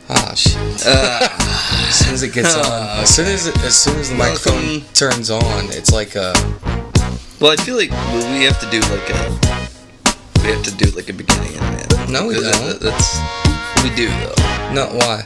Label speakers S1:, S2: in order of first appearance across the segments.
S1: Ah, shit. As soon as it gets on, as soon as the microphone turns on, it's like a.
S2: Well, I feel like we have to do like a beginning and an end.
S1: No, we don't.
S2: We do though.
S1: No, why?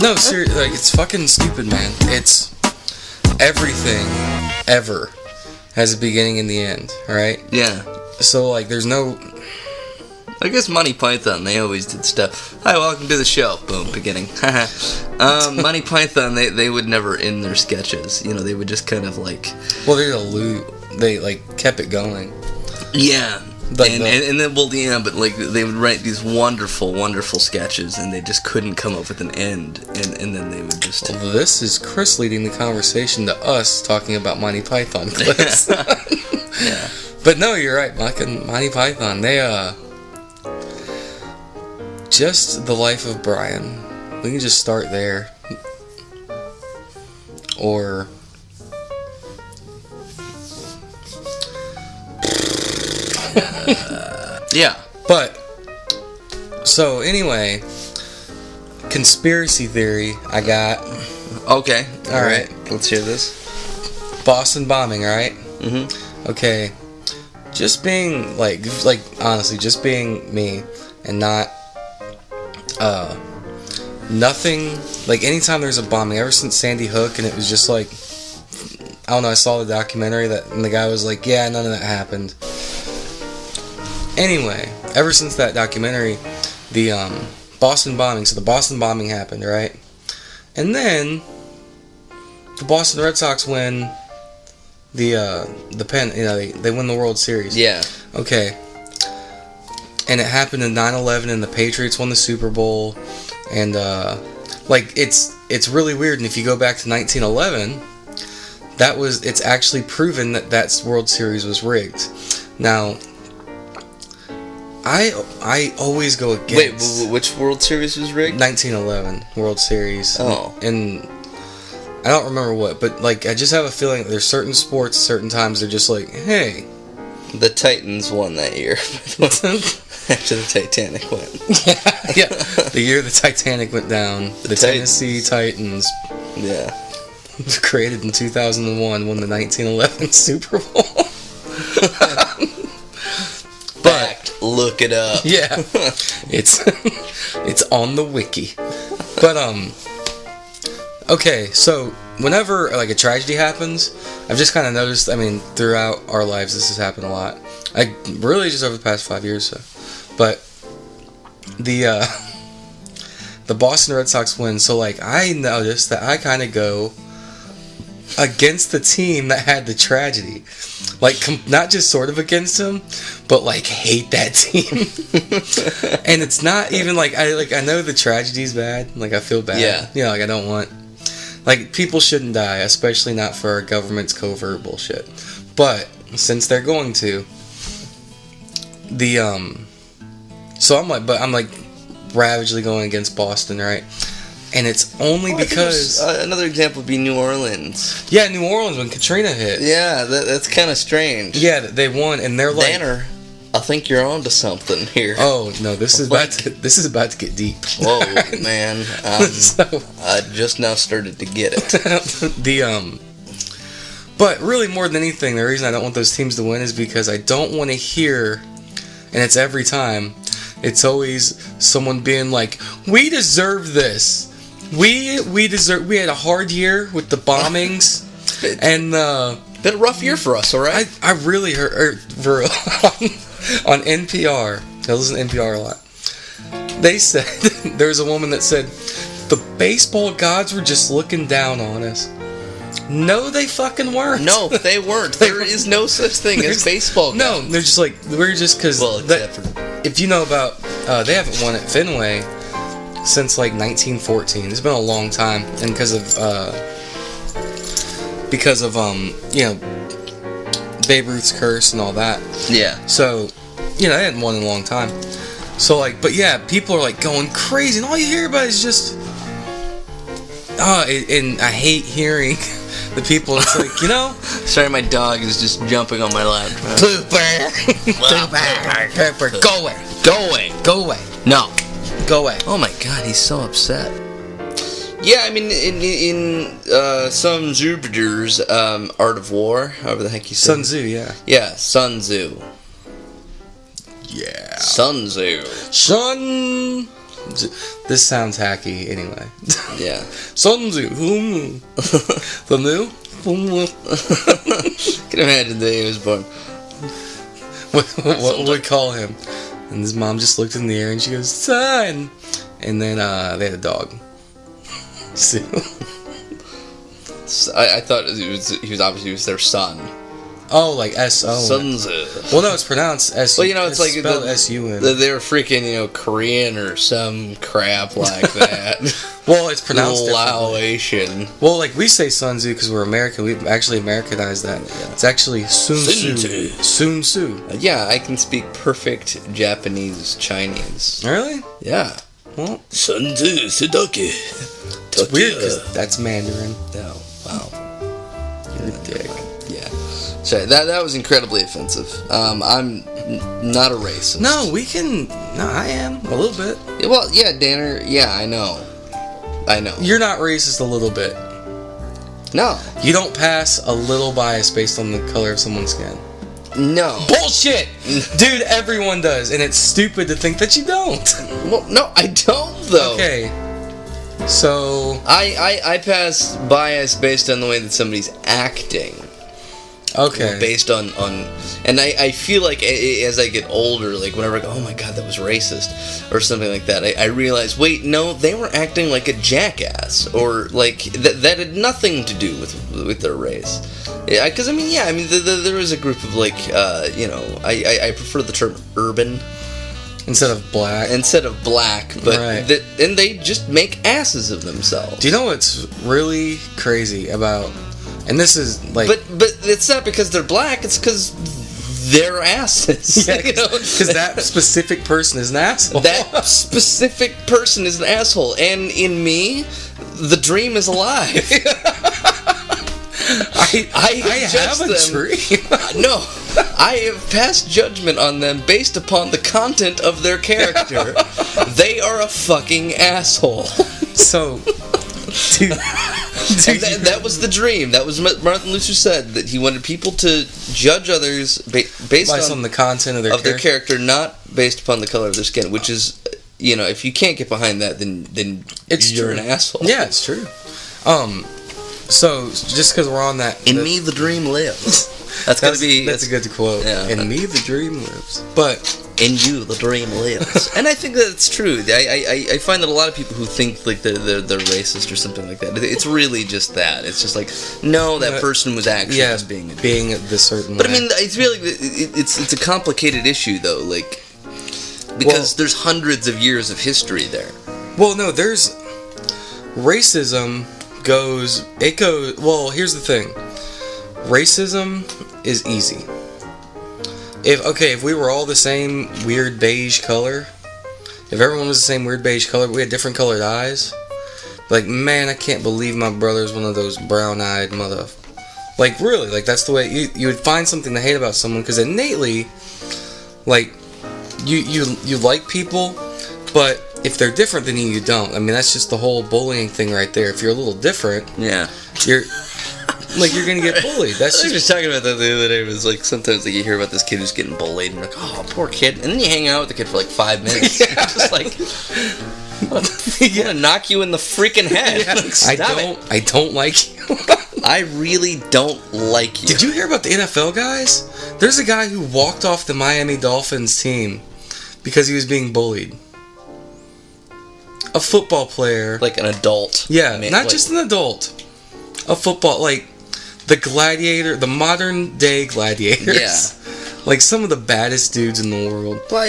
S1: No, seriously, like, it's fucking stupid, man. It's everything ever has a beginning and the end, right?
S2: Yeah.
S1: So, like, there's no.
S2: I guess Monty Python, they always did stuff. Hi, welcome to the show. Boom, beginning. Monty Python, they would never end their sketches. You know, they would just kind of like.
S1: Well, they like kept it going.
S2: Yeah.
S1: But
S2: and then, well, yeah, but like they would write these wonderful, wonderful sketches, and they just couldn't come up with an end, and then they would just.
S1: Well, this is Chris leading the conversation to us talking about Monty Python clips.
S2: Yeah.
S1: But no, you're right, Monty Python. They just the life of Brian. We can just start there, or.
S2: Yeah.
S1: But, so anyway, conspiracy theory I got.
S2: Okay.
S1: Alright.
S2: Let's hear this.
S1: Boston bombing, alright?
S2: Mm-hmm.
S1: Okay. Just being, like, honestly, just being me and not, nothing, like, anytime there's a bombing, ever since Sandy Hook, and it was just like, I don't know, I saw the documentary and the guy was like, yeah, none of that happened. Anyway, ever since that documentary, the Boston bombing, so the Boston bombing happened, right? And then the Boston Red Sox win the pen, you know, they win the World Series.
S2: Yeah. Okay.
S1: And it happened in 9/11, and the Patriots won the Super Bowl, and like it's really weird. And if you go back to 1911, it's actually proven that World Series was rigged. Now. I always go against.
S2: Wait, which World Series was rigged?
S1: 1911 World Series.
S2: Oh.
S1: And I don't remember what, but like I just have a feeling that there's certain sports, certain times they're just like, hey.
S2: The Titans won that year. After the Titanic went.
S1: Yeah. The year the Titanic went down, the Tennessee Titans.
S2: Yeah.
S1: Created in 2001, won the 1911 Super Bowl.
S2: Look it up.
S1: Yeah, it's on the wiki. But okay, so whenever like a tragedy happens, I've just kind of noticed. I mean, throughout our lives, this has happened a lot. I really just over the past 5 years. So, but the Boston Red Sox win. So like I noticed that I kind of go against the team that had the tragedy. Like, not just sort of against him, but, like, hate that team. And it's not even, like, I know the tragedy's bad. Like, I feel bad.
S2: Yeah.
S1: You know, like, I don't want... Like, people shouldn't die, especially not for our government's covert bullshit. But, since they're going to, So I'm like, ravagely going against Boston, right? And it's only because...
S2: another example would be New Orleans.
S1: Yeah, New Orleans when Katrina hit.
S2: Yeah, that's kind of strange.
S1: Yeah, they won, and they're like...
S2: Danner, I think you're onto something here.
S1: Oh, no, this is about to get deep.
S2: Whoa, man. I just now started to get it.
S1: But really, more than anything, the reason I don't want those teams to win is because I don't want to hear, and it's every time, it's always someone being like, we deserve this. We had a hard year with the bombings, and
S2: been a rough year for us, all right?
S1: I really heard on NPR. I listen to NPR a lot. They said there was a woman that said the baseball gods were just looking down on us. No, they fucking weren't.
S2: No, they weren't. There is no such thing as baseball gods.
S1: No, they're just like we're just because.
S2: Well,
S1: if you know about, they haven't won at Fenway since like 1914. It's been a long time, and because of you know, Babe Ruth's curse and all that.
S2: Yeah.
S1: So, you know, they hadn't won in a long time. So like, but yeah, people are like going crazy, and all you hear about is just, and I hate hearing the people. It's like, you know.
S2: Sorry, my dog is just jumping on my lap.
S1: Pooper. Pooper. Go away.
S2: Go away.
S1: Go away.
S2: No.
S1: Go away.
S2: Oh my god, he's so upset. Yeah, I mean, in some Jupiter's Art of War, however the heck you say
S1: Sun Tzu, yeah.
S2: Yeah, Sun Tzu.
S1: Yeah.
S2: Sun Tzu.
S1: Sun. This sounds hacky anyway.
S2: Yeah.
S1: Sun Tzu. The new?
S2: Can you imagine the day he was born?
S1: What would we call him? And his mom just looked in the air and she goes, son! And then they had a dog. Sue.
S2: I thought he was obviously their son.
S1: Oh, like S-O.
S2: Sun Tzu.
S1: Well, no, it's pronounced S-U.
S2: Well, you know, it's like
S1: spelled S-U-N.
S2: They were freaking, Korean or some crap like that.
S1: Well, it's pronounced
S2: Laotian.
S1: Well, like we say Sun Tzu because we're American. We actually Americanized that. Yeah. It's actually Sun Tzu. Sun Tzu.
S2: Yeah, I can speak perfect Japanese Chinese.
S1: Really?
S2: Yeah.
S1: Well,
S2: Sun Tzu Sudoku.
S1: It's weird because that's Mandarin.
S2: Oh, wow.
S1: You're a dick.
S2: Yeah. Sorry, that was incredibly offensive. I'm not a racist.
S1: No, I am. A little bit.
S2: Yeah, well, yeah, Danner, yeah, I know.
S1: You're not racist a little bit.
S2: No.
S1: You don't pass a little bias based on the color of someone's skin.
S2: No.
S1: Bullshit! Dude, everyone does, and it's stupid to think that you don't.
S2: Well, no, I don't, though.
S1: Okay. So...
S2: I pass bias based on the way that somebody's acting.
S1: Okay.
S2: Based on and I feel like as I get older, like whenever I go, oh my god, that was racist, or something like that, I realize, wait, no, they were acting like a jackass, or like that had nothing to do with their race. Yeah, because there was a group of like, I prefer the term urban.
S1: Instead of black,
S2: but
S1: right.
S2: And they just make asses of themselves.
S1: Do you know what's really crazy about? And this is like,
S2: but it's not because they're black. It's because they're asses.
S1: Yeah, because that specific person is an asshole.
S2: That specific person is an asshole, and in me, the dream is alive. I
S1: have a dream.
S2: No, I have passed judgment on them based upon the content of their character. They are a fucking asshole.
S1: So,
S2: that was the dream. That was what Martin Luther said, that he wanted people to judge others based on
S1: the content of
S2: their character, not based upon the color of their skin. Which is, if you can't get behind that, then you're an asshole.
S1: Yeah, it's true. So just because we're on that,
S2: in me the dream lives. That's a good
S1: quote.
S2: Yeah.
S1: In me the dream lives, but
S2: in you the dream lives. And I think that's true. I find that a lot of people who think like they're racist or something like that, it's really just that. It's just like, no, that person was actually just being
S1: this certain.
S2: But
S1: way.
S2: I mean, I feel like it's a complicated issue though, like because there's hundreds of years of history there.
S1: Well, no, there's racism. Well, here's the thing. Racism is easy. If we were all the same weird beige color, if everyone was the same weird beige color, but we had different colored eyes, like, man, I can't believe my brother's one of those brown-eyed mother... Like, really, like, that's the way... You would find something to hate about someone, because innately, like, you like people, but if they're different than you don't. I mean, that's just the whole bullying thing right there. If you're a little different,
S2: yeah,
S1: you're gonna get bullied. That's
S2: I was just talking about that the other day. It was like sometimes like you hear about this kid who's getting bullied, and you're like, oh, poor kid. And then you hang out with the kid for like 5 minutes. Yeah. Just like, I'm gonna knock you in the freaking head.
S1: Yeah.
S2: Like,
S1: I don't like you.
S2: I really don't like you.
S1: Did you hear about the NFL guys? There's a guy who walked off the Miami Dolphins team because he was being bullied. A football player.
S2: Like an adult.
S1: Yeah, not just an adult. A football, like the modern day gladiators.
S2: Yeah.
S1: Like some of the baddest dudes in the world.
S2: Well,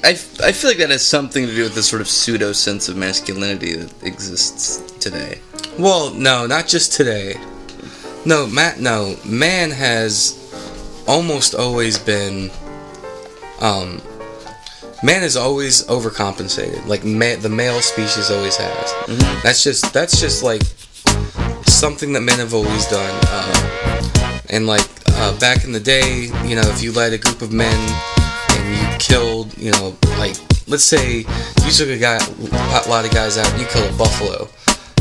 S2: I feel like that has something to do with this sort of pseudo sense of masculinity that exists today.
S1: Well, no, not just today. No, man has almost always been, man has always overcompensated. Like the male species always has. Mm-hmm. That's just like something that men have always done. And like back in the day, you know, if you led a group of men and you killed, you know, like let's say you took a lot of guys out and you kill a buffalo,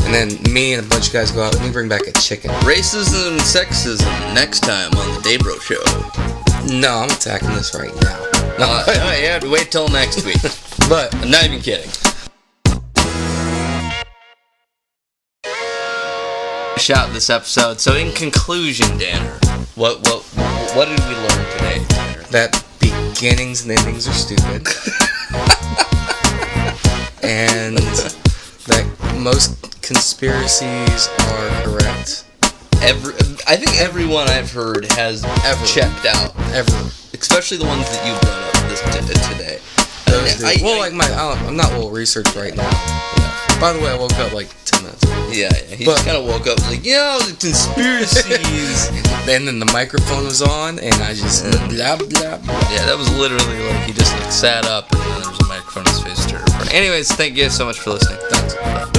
S1: and then me and a bunch of guys go out and we bring back a chicken.
S2: Racism and sexism next time on the Bro Show.
S1: No, I'm attacking this right now. No,
S2: you have to wait till next week.
S1: but
S2: I'm not even kidding. Shout this episode. So in conclusion, Danner, what did we learn today, Danner?
S1: That beginnings and endings are stupid. And that most conspiracies are correct.
S2: I think everyone I've heard has checked out. Especially the ones that you brought up today.
S1: I'm not well researched right now. Yeah. By the way, I woke up like 10 minutes ago.
S2: Yeah. He just kind of woke up like, the conspiracies.
S1: And then the microphone was on, and I just blah, blah, blah.
S2: Yeah, that was literally like he just like sat up, and then there was a microphone in his face. Anyways, thank you guys so much for listening.
S1: Thanks.